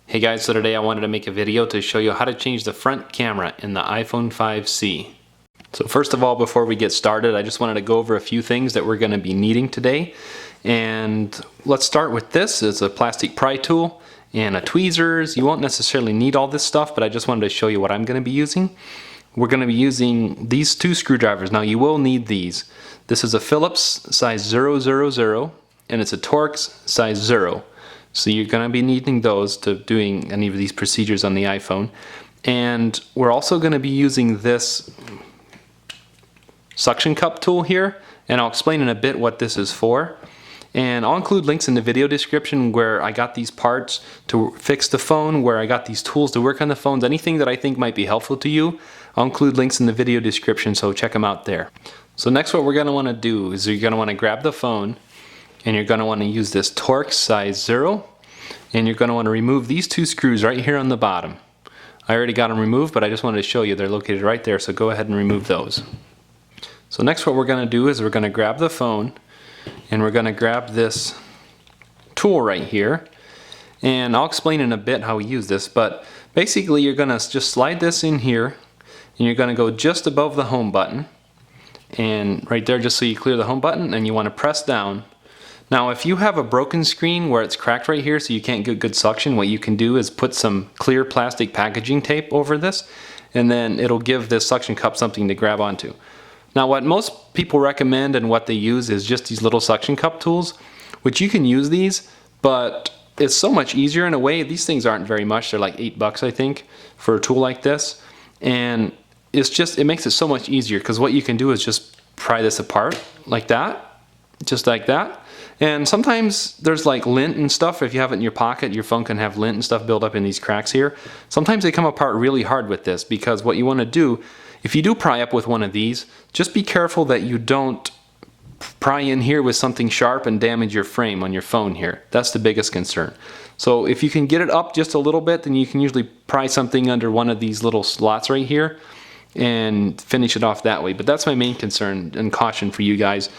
Hey guys, so today I wanted to make a video to show you how to change the front camera in the iPhone 5C. So first of all, before we get started, I just wanted to go over a few things that we're going to be needing today. And let's start with this. It's a plastic pry tool and a tweezers. You won't necessarily need all this stuff, but I just wanted to show you what I'm going to be using. We're going to be using these two screwdrivers. Now you will need these. This is a Phillips size 000 and it's a Torx size 0. So you're going to be needing those to doing any of these procedures on the iPhone. And we're also going to be using this suction cup tool here, and I'll explain in a bit what this is for. And I'll include links in the video description where I got these parts to fix the phone, where I got these tools to work on the phones, anything that I think might be helpful to you. I'll include links in the video description, so check them out there. So next what we're going to want to do is you're going to want to grab the phone, and you're going to want to use this Torx size 0, and you're going to want to remove these two screws right here on the bottom. I already got them removed, but I just wanted to show you they're located right there, so go ahead and remove those. So next what we're going to do is we're going to grab the phone, and we're going to grab this tool right here, and I'll explain in a bit how we use this, but basically you're going to just slide this in here, and you're going to go just above the home button, and right there, just so you clear the home button, and you want to press down. Now if you have a broken screen where it's cracked right here so you can't get good suction, what you can do is put some clear plastic packaging tape over this, and then it'll give this suction cup something to grab onto. Now what most people recommend and what they use is just these little suction cup tools, which you can use these, but it's so much easier in a way. These things aren't very much, they're like $8 I think for a tool like this, and it makes it so much easier because what you can do is just pry this apart like that, just like that. And sometimes there's like lint and stuff. If you have it in your pocket, your phone can have lint and stuff build up in these cracks here. Sometimes they come apart really hard with this, because what you want to do, if you do pry up with one of these, just be careful that you don't pry in here with something sharp and damage your frame on your phone here. That's the biggest concern. So if you can get it up just a little bit, then you can usually pry something under one of these little slots right here and finish it off that way. But that's my main concern and caution for you guys,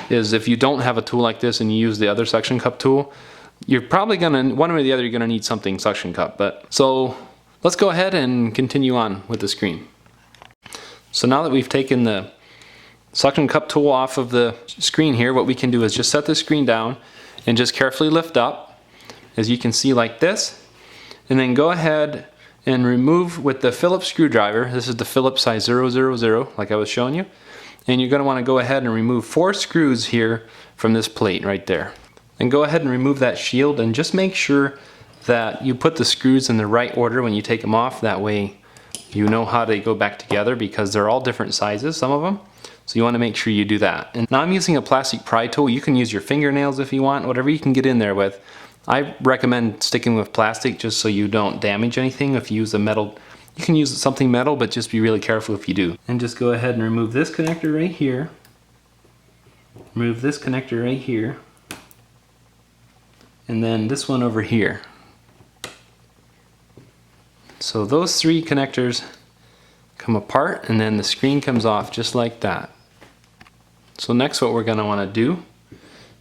is if you don't have a tool like this and you use the other suction cup tool, you're probably gonna, one way or the other, you're gonna need something suction cup. But so let's go ahead and continue on with the screen. So now that we've taken the suction cup tool off of the screen here, what we can do is just set the screen down and just carefully lift up, as you can see, like this, and then go ahead and remove with the Phillips screwdriver. This is the Phillips size 000 like I was showing you, and you're going to want to go ahead and remove 4 screws here from this plate right there. And go ahead and remove that shield, and just make sure that you put the screws in the right order when you take them off. That way you know how they go back together, because they're all different sizes, some of them. So you want to make sure you do that. And now I'm using a plastic pry tool. You can use your fingernails if you want, whatever you can get in there with. I recommend sticking with plastic just so you don't damage anything. If you use a metal, you can use something metal, but just be really careful if you do. And just go ahead and remove this connector right here. Remove this connector right here. And then this one over here. So those 3 connectors come apart, and then the screen comes off just like that. So next what we're going to want to do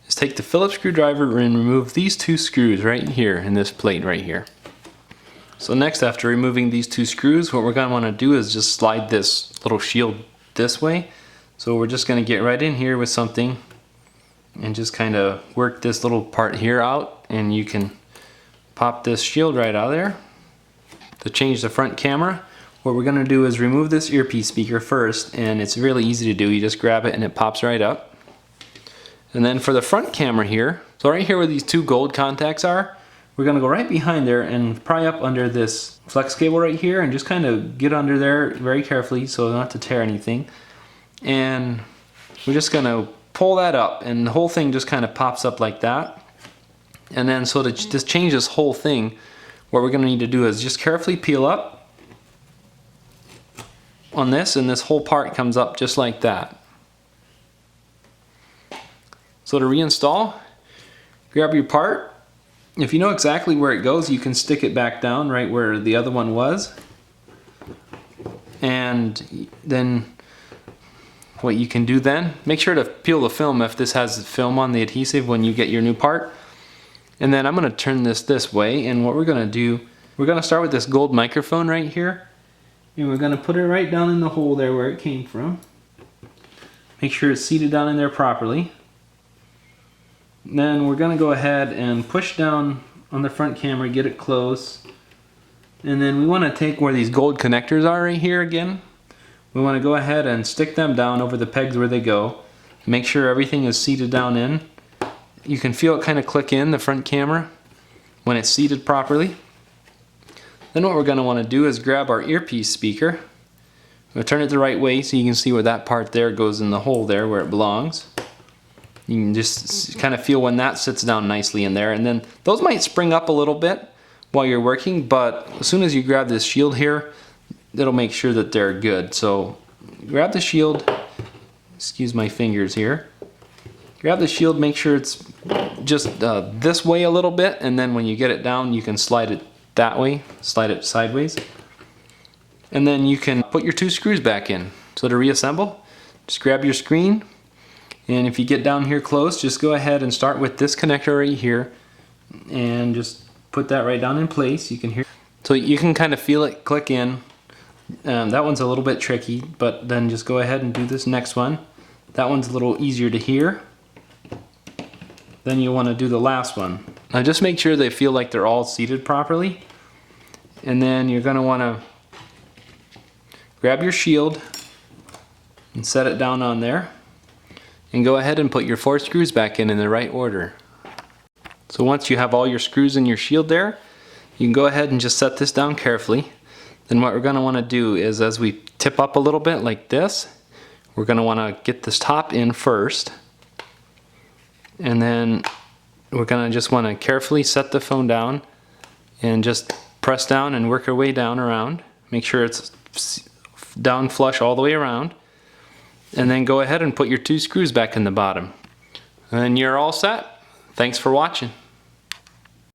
is take the Phillips screwdriver and remove these 2 screws right here in this plate right here. So next, after removing these 2 screws, what we're going to want to do is just slide this little shield this way. So we're just going to get right in here with something and just kind of work this little part here out, and you can pop this shield right out of there. To change the front camera, what we're going to do is remove this earpiece speaker first, and it's really easy to do. You just grab it and it pops right up. And then for the front camera here, so right here where these 2 gold contacts are, we're going to go right behind there and pry up under this flex cable right here, and just kind of get under there very carefully so not to tear anything. And we're just going to pull that up, and the whole thing just kind of pops up like that. And then so to just change this whole thing, what we're going to need to do is just carefully peel up on this, and this whole part comes up just like that. So to reinstall, grab your part. If you know exactly where it goes, you can stick it back down right where the other one was. And then what you can do then, make sure to peel the film if this has film on the adhesive when you get your new part. And then I'm going to turn this way, and what we're going to do We're going to start with this gold microphone right here. And we're going to put it right down in the hole there where it came from. Make sure it's seated down in there properly. Then we're going to go ahead and push down on the front camera, get it close. And then we want to take where these gold connectors are right here again. We want to go ahead and stick them down over the pegs where they go. Make sure everything is seated down in. You can feel it kind of click in the front camera when it's seated properly. Then what we're going to want to do is grab our earpiece speaker. We'll turn it the right way so you can see where that part there goes in the hole there where it belongs. You can just kind of feel when that sits down nicely in there. And then those might spring up a little bit while you're working, but as soon as you grab this shield here, it'll make sure that they're good. So grab the shield, excuse my fingers here. Grab the shield, make sure it's just this way a little bit, and then when you get it down, you can slide it that way, slide it sideways. And then you can put your 2 screws back in. So to reassemble, just grab your screen, and if you get down here close, just go ahead and start with this connector right here, and just put that right down in place. You can hear, so you can kind of feel it click in. That one's a little bit tricky, but then just go ahead and do this next one. That one's a little easier to hear. Then you want to do the last one. Now just make sure they feel like they're all seated properly. And then you're going to want to grab your shield and set it down on there. And go ahead and put your 4 screws back in the right order. So once you have all your screws in your shield there, you can go ahead and just set this down carefully. Then what we're going to want to do is, as we tip up a little bit like this, we're going to want to get this top in first. And then we're going to just want to carefully set the phone down and just press down and work our way down around. Make sure it's down flush all the way around. And then go ahead and put your 2 screws back in the bottom. And you're all set. Thanks for watching.